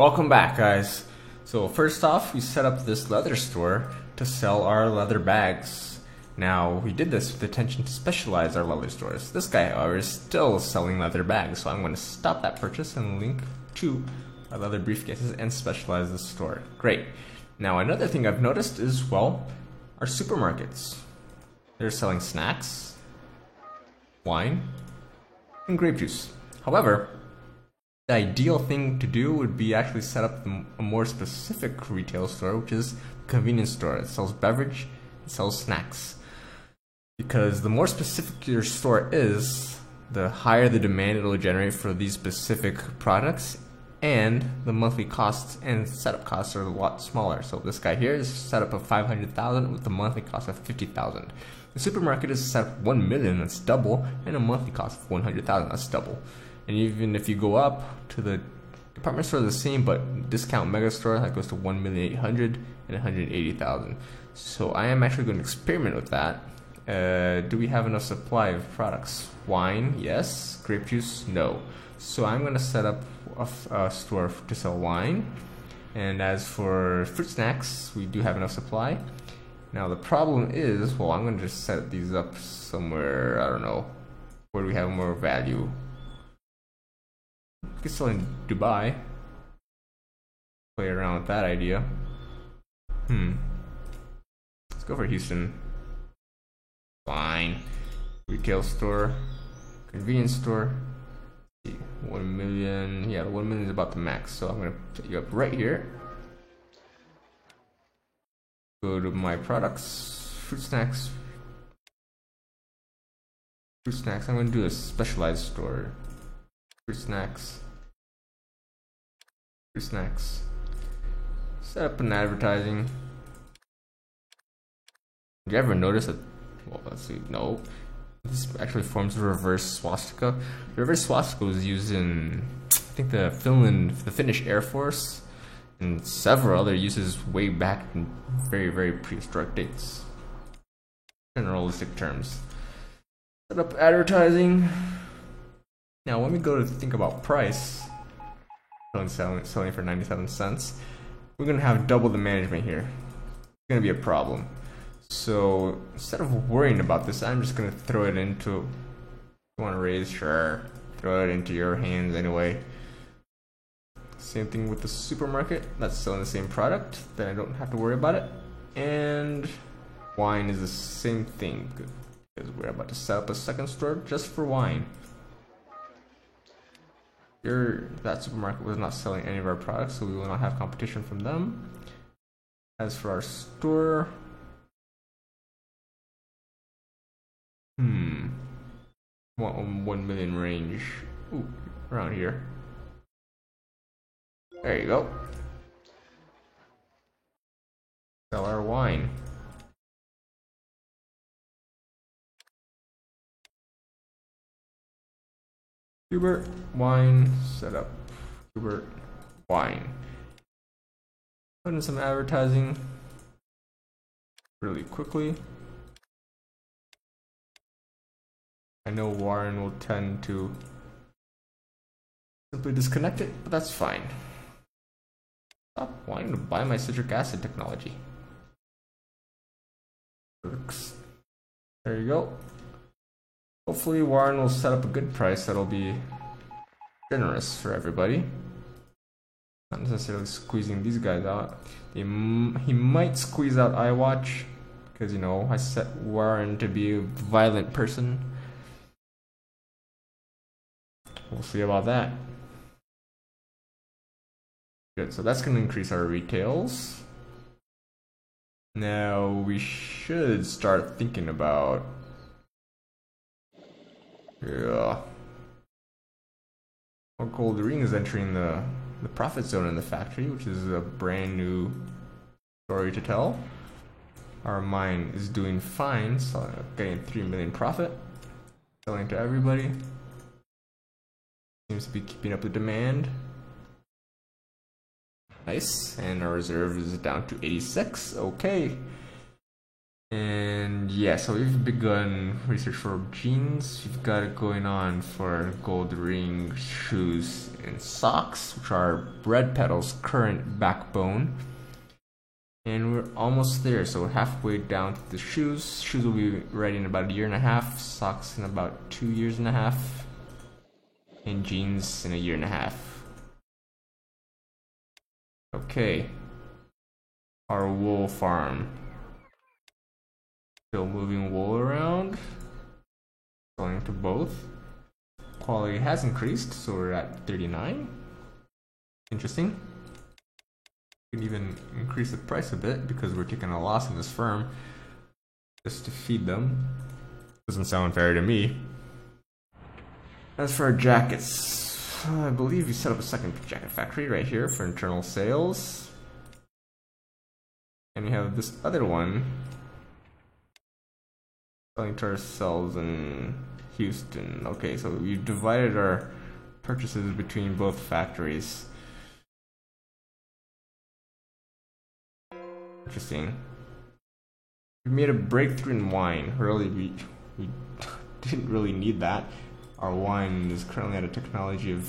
Welcome back, guys. So first off, we set up this leather store to sell our leather bags. Now, we did this with the intention to specialize our leather stores. This guy, however, is still selling leather bags, so I'm going to stop that purchase and link to our leather briefcases and specialize the store. Great. Now, another thing I've noticed is, well, our supermarkets. They're selling snacks, wine, and grape juice. However, the ideal thing to do would be actually set up a more specific retail store, which is a convenience store. It sells beverage, it sells snacks. Because the more specific your store is, the higher the demand it will generate for these specific products, and the monthly costs and setup costs are a lot smaller. So this guy here is set up of $500,000 with a monthly cost of $50,000. The supermarket is set up $1 million, that's double, and a monthly cost of $100,000, that's double. And even if you go up to the department store, the same, but discount mega store, that goes to $1,800,000 and $180,000. So I am actually going to experiment with that. Do we have enough supply of products? Wine, yes. Grape juice, no. So I'm going to set up a store to sell wine. And as for fruit snacks, we do have enough supply. Now the problem is, well, I'm going to just set these up somewhere, I don't know, where do we have more value? We could sell in Dubai. Play around with that idea. Let's go for Houston. Fine. Retail store. Convenience store. Let's see. 1 million. Yeah, 1 million is about the max. So I'm going to set you up right here. Go to my products. Fruit snacks. Fruit snacks. I'm going to do a specialized store. Fruit snacks. Fruit snacks. Set up an advertising. Did you ever notice that? Well, let's see. No. This actually forms a reverse swastika. The reverse swastika was used in, I think, the Finnish Air Force, and several other uses way back in very, very prehistoric dates. Generalistic terms. Set up advertising. Now, when we go to think about price, selling for 97 cents, we're going to have double the management here. It's going to be a problem. So instead of worrying about this, I'm just going to throw it into, if you want to raise, sure, throw it into your hands anyway. Same thing with the supermarket, that's selling the same product, then I don't have to worry about it. And wine is the same thing, because we're about to set up a second store just for wine. That supermarket was not selling any of our products, so we will not have competition from them. As for our store, 1 million range. Ooh, around here. There you go. Sell our wine. Hubert wine setup. Hubert wine. Put in some advertising really quickly. I know Warren will tend to simply disconnect it, but that's fine. Stop wanting to buy my citric acid technology. Works. There you go. Hopefully Warren will set up a good price that'll be generous for everybody. Not necessarily squeezing these guys out. He might squeeze out iWatch, because, you know, I set Warren to be a violent person. We'll see about that. Good, so that's going to increase our retails. Now we should start thinking about, well, Gold Ring is entering the profit zone in the factory, which is a brand new story to tell. Our mine is doing fine, so getting 3 million profit, selling to everybody. Seems to be keeping up the demand. Nice, and our reserve is down to 86. Okay. And yeah, so we've begun research for jeans. We've got it going on for gold ring, shoes, and socks, which are Bread Pedal's current backbone. And we're almost there, so we're halfway down to the shoes. Shoes will be ready in about a year and a half, socks in about 2 years and a half, and jeans in a year and a half. Okay. Our wool farm. Still moving wool around. Going to both. Quality has increased, so we're at 39. Interesting. We can even increase the price a bit because we're taking a loss in this firm just to feed them. Doesn't sound fair to me. As for our jackets, I believe we set up a second jacket factory right here for internal sales. And we have this other one selling to ourselves in Houston. Okay, so we've divided our purchases between both factories. Interesting. We made a breakthrough in wine. Really, we didn't really need that. Our wine is currently at a technology of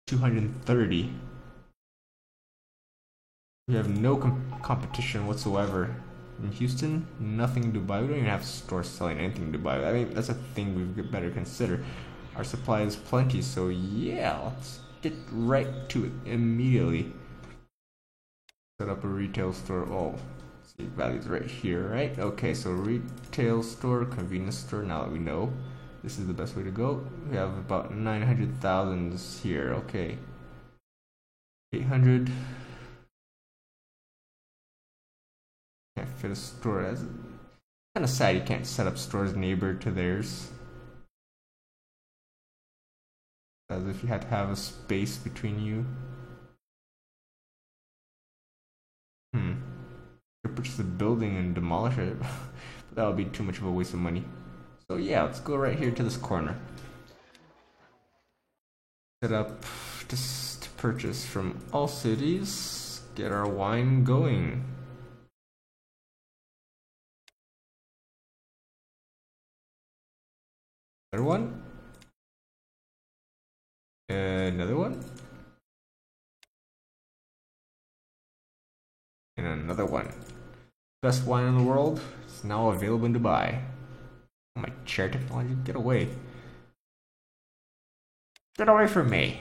230. We have no competition whatsoever. In Houston, nothing in Dubai. We don't even have stores selling anything in Dubai. I mean, that's a thing we better consider. Our supply is plenty, so yeah, let's get right to it immediately. Set up a retail store. Oh, see, values right here, right? Okay, so retail store, convenience store. Now that we know this is the best way to go, we have about 900,000 here. Okay, 800. Can't fit a store. That's kind of sad. You can't set up stores neighbor to theirs, as if you had to have a space between you. Purchase the building and demolish it, but that would be too much of a waste of money. So yeah, let's go right here to this corner. Set up just to purchase from all cities. Get our wine going. Another one. Another one. And another one. Best wine in the world is now available in Dubai. Oh, my chair technology, get away. Get away from me.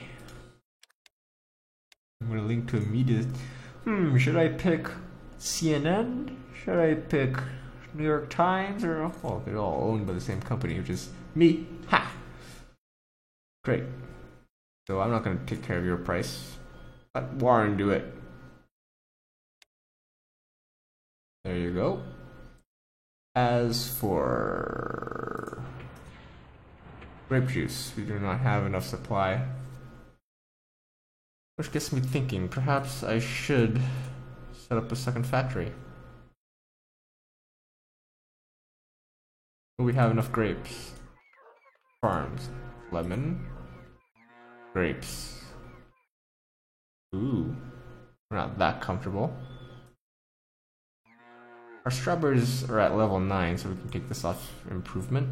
I'm gonna link to a media. Should I pick CNN? Should I pick New York Times? Or, well, they're all owned by the same company, which is me. Ha! Great. So I'm not gonna take care of your price. Let Warren do it. There you go. As for grape juice, we do not have enough supply. Which gets me thinking, perhaps I should set up a second factory. Do we have enough grapes? Farms. Lemon. Grapes. Ooh. We're not that comfortable. Our strawberries are at level 9, so we can take this off improvement.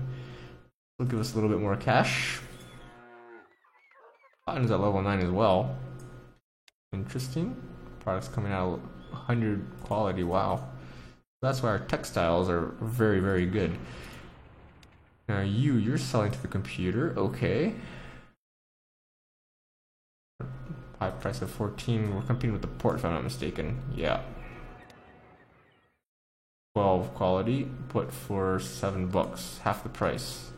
It'll give us a little bit more cash. Cotton's at level 9 as well. Interesting. Products coming out 100 quality, wow. That's why our textiles are very, very good. Now you're selling to the computer, okay. High price of 14, we're competing with the port if I'm not mistaken, yeah. 12 quality, put for $7, half the price.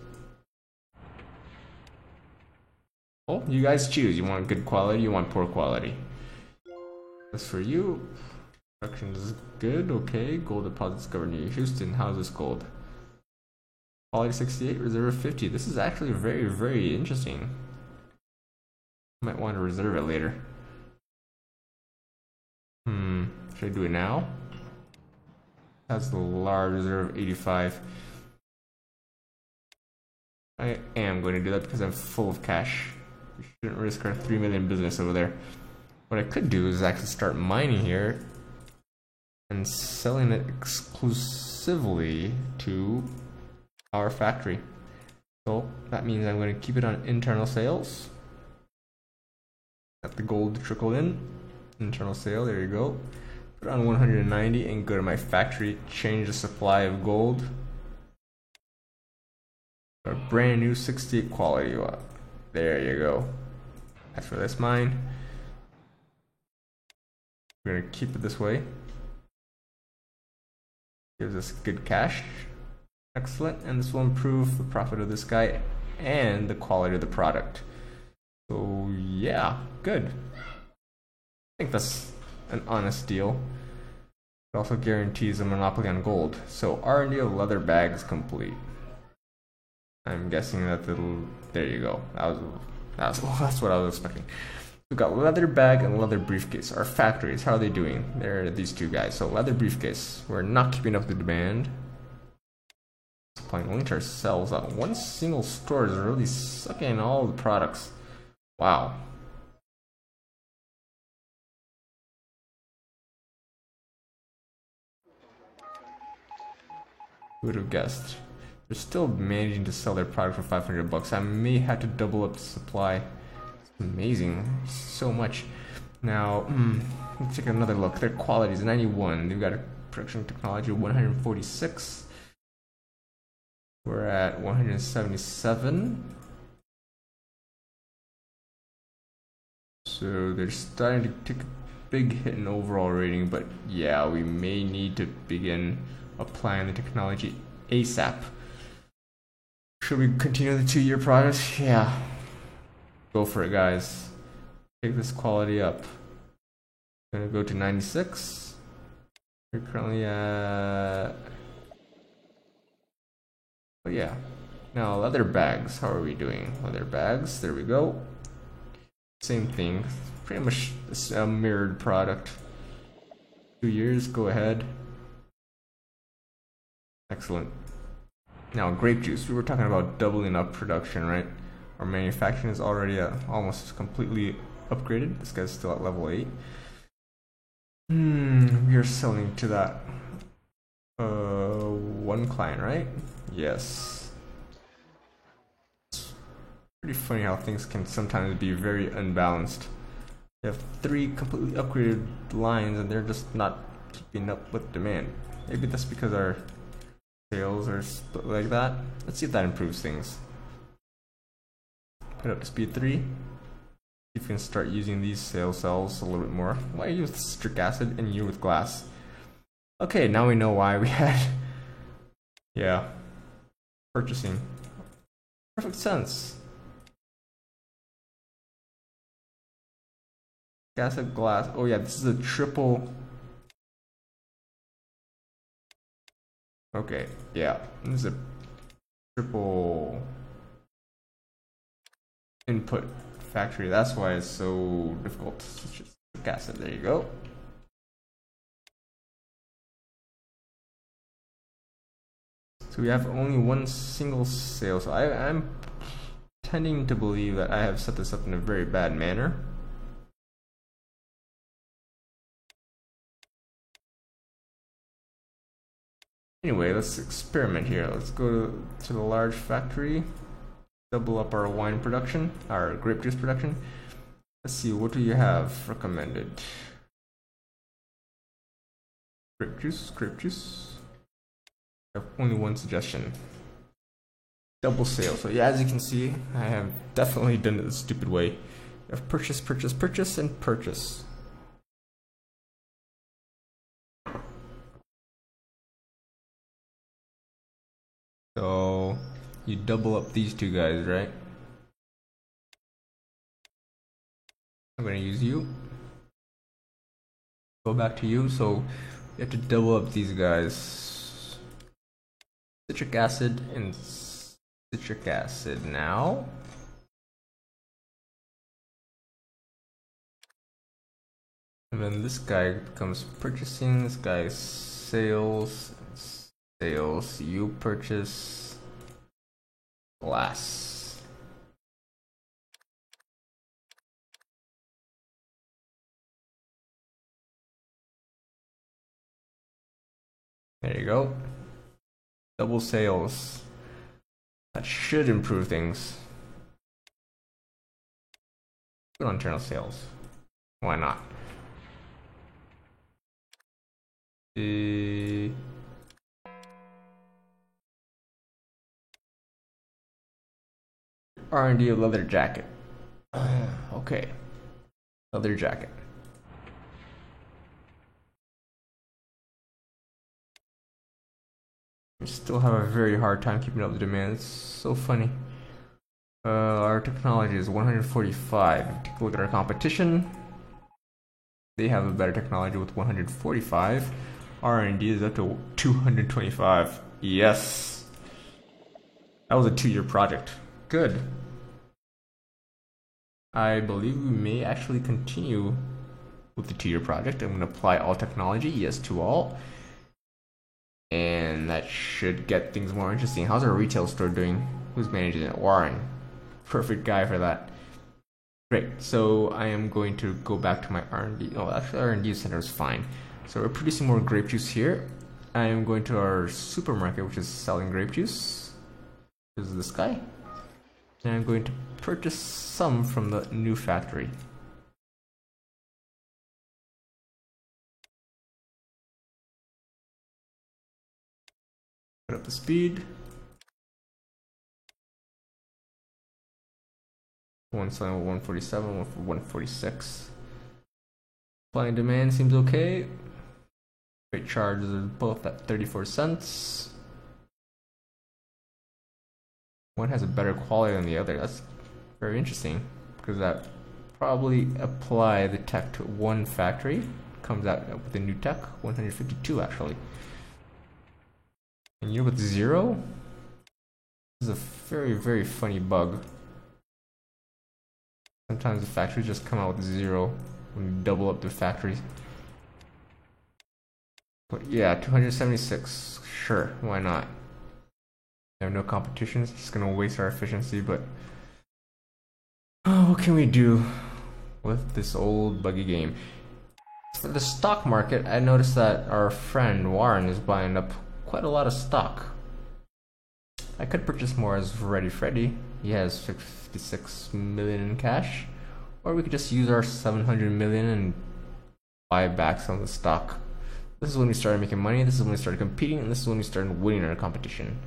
Well, you guys choose. You want good quality, you want poor quality. As for you, production is good, okay. Gold deposits governed near Houston. How's this gold? Quality 68, reserve 50. This is actually very, very interesting. Might want to reserve it later. Should I do it now? That's the large reserve 85. I am going to do that because I'm full of cash. We shouldn't risk our 3 million business over there. What I could do is actually start mining here and selling it exclusively to our factory. So that means I'm going to keep it on internal sales. Let the gold trickle in. Internal sale, there you go. Put it on 190 and go to my factory, change the supply of gold. A brand new 68 quality. There you go. As for this mine, we're gonna keep it this way. Gives us good cash. Excellent, and this will improve the profit of this guy and the quality of the product. So yeah, good. I think that's an honest deal. It also guarantees a monopoly on gold. So R&D of leather bag is complete. I'm guessing that there you go. That's what I was expecting. We've got leather bag and leather briefcase. Our factories, how are they doing? They're these two guys. So leather briefcase, we're not keeping up with the demand. Supplying only to ourselves. One single store is really sucking all the products. Wow. Who would have guessed? They're still managing to sell their product for 500 bucks. I may have to double up the supply. It's amazing. So much. Now, let's take another look. Their quality is 91. They've got a production technology of 146. We're at 177. So they're starting to take a big hit in overall rating, but yeah, we may need to begin applying the technology ASAP. Should we continue the 2-year project? Yeah. Go for it, guys. Take this quality up. Gonna go to 96. We're currently at... But yeah. Now, leather bags. How are we doing? Leather bags. There we go. Same thing. Pretty much a mirrored product. 2 years. Go ahead. Excellent. Now, grape juice. We were talking about doubling up production, right? Our manufacturing is already almost completely upgraded. This guy's still at level 8. We are selling to that one client, right? Yes. It's pretty funny how things can sometimes be very unbalanced. You have 3 completely upgraded lines and they're just not keeping up with demand. Maybe that's because our sales are split like that. Let's see if that improves things. Put up to speed 3. See if we can start using these sales cells a little bit more. Why you with citric acid and you with glass? Okay, now we know why we had... Yeah. Purchasing. Perfect sense. Acid, glass. Oh yeah, this is a triple... Okay, yeah, this is a triple input factory. That's why it's so difficult. It's just acid. There you go. So we have only one single sale. So I'm tending to believe that I have set this up in a very bad manner. Anyway, let's experiment here. Let's go to the large factory, double up our wine production, our grape juice production. Let's see, what do you have recommended? Grape juice, grape juice. I have only one suggestion. Double sale. So yeah, as you can see, I have definitely done it the stupid way. You have purchase, purchase, purchase, and purchase. So you double up these two guys, right? I'm gonna use you. Go back to you. So you have to double up these guys. Citric acid and citric acid now. And then this guy becomes purchasing. This guy's sales. Sales, you purchase glass. There you go. Double sales. That should improve things. Put on internal sales. Why not? R&D of leather jacket. Okay. Leather jacket. We still have a very hard time keeping up the demand. It's so funny. Our technology is 145. Take a look at our competition. They have a better technology with 145. R&D is up to 225. Yes. That was a 2-year project. Good. I believe we may actually continue with the 2-year project. I'm going to apply all technology, yes to all. And that should get things more interesting. How's our retail store doing? Who's managing it? Warren. Perfect guy for that. Great. So I am going to go back to my R&D. Oh, actually R&D center is fine. So we're producing more grape juice here. I am going to our supermarket, which is selling grape juice. This is this guy. And I'm going to purchase some from the new factory. Put up the speed. 147, 146. Supply and demand seems okay. Freight charges are both at 34 cents. One has a better quality than the other. That's very interesting because that probably apply the tech to one factory. Comes out with the new tech, 152 actually. And you're with 0? This is a very, very funny bug. Sometimes the factories just come out with 0 when you double up the factories. But yeah, 276. Sure, why not? I have no competition. It's just gonna waste our efficiency, but what can we do with this old buggy game? For the stock market, I noticed that our friend Warren is buying up quite a lot of stock. I could purchase more as Ready Freddy. He has 56 million in cash, or we could just use our 700 million and buy back some of the stock. This is when we started making money. This is when we started competing, and this is when we started winning our competition.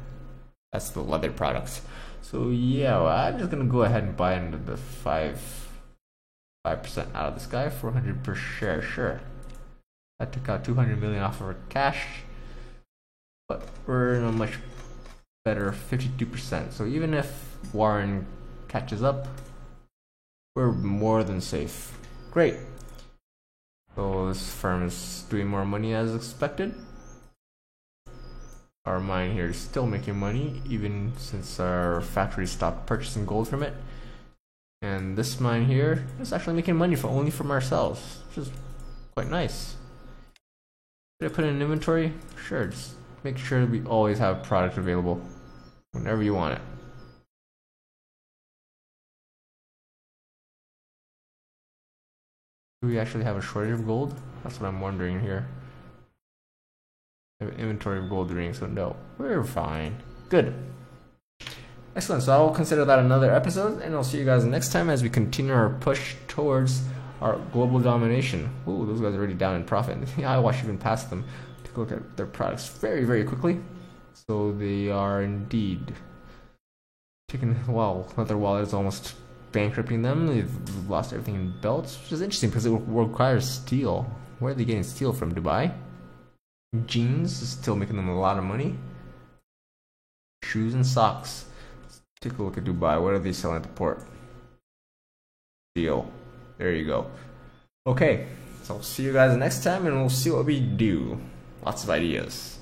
That's the leather products. So yeah, well, I'm just gonna go ahead and buy into the 5% out of this guy, 400 per share. Sure. I took out 200 million off of our cash, but we're in a much better 52%. So even if Warren catches up, we're more than safe. Great. So this firm is doing more money as expected. Our mine here is still making money, even since our factory stopped purchasing gold from it. And this mine here is actually making money only from ourselves, which is quite nice. Did I put in an inventory? Sure, just make sure we always have product available whenever you want it. Do we actually have a shortage of gold? That's what I'm wondering here. I have an inventory of gold rings, so no, we're fine. Good. Excellent, so I will consider that another episode, and I'll see you guys next time as we continue our push towards our global domination. Ooh, those guys are already down in profit. I watched even past them. Take a look at their products very, very quickly. So they are indeed taking, wow, Leather Wallet is almost bankrupting them. They've lost everything in belts, which is interesting because it requires steel. Where are they getting steel from? Dubai? Jeans is still making them a lot of money. Shoes and socks. Let's take a look at Dubai. What are they selling at the port? Steel. There you go. Okay, so I'll see you guys next time and we'll see what we do. Lots of ideas.